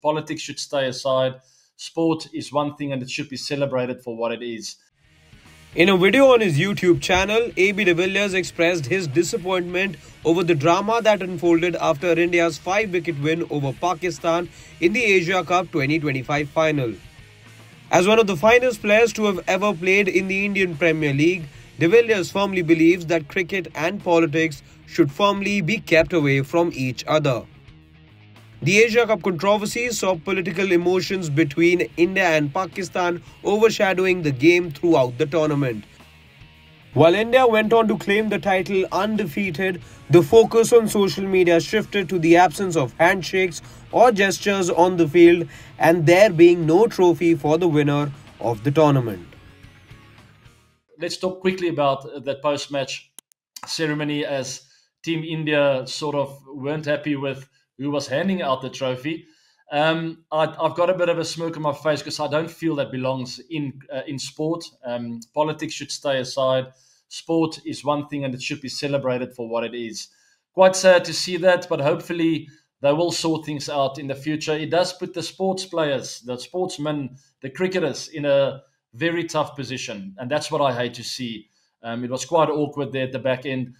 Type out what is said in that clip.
Politics should stay aside. Sport is one thing and it should be celebrated for what it is. In a video on his YouTube channel, AB de Villiers expressed his disappointment over the drama that unfolded after India's 5-wicket win over Pakistan in the Asia Cup 2025 final. As one of the finest players to have ever played in the Indian Premier League, de Villiers firmly believes that cricket and politics should firmly be kept away from each other. The Asia Cup controversy saw political emotions between India and Pakistan overshadowing the game throughout the tournament. While India went on to claim the title undefeated, the focus on social media shifted to the absence of handshakes or gestures on the field and there being no trophy for the winner of the tournament. Let's talk quickly about that post-match ceremony, as Team India sort of weren't happy with who was handing out the trophy. I've got a bit of a smirk on my face because I don't feel that belongs in sport. Politics should stay aside. Sport is one thing and it should be celebrated for what it is. Quite sad to see that, but hopefully they will sort things out in the future. It does put the sports players, the sportsmen, the cricketers in a very tough position, and that's what I hate to see. It was quite awkward there at the back end.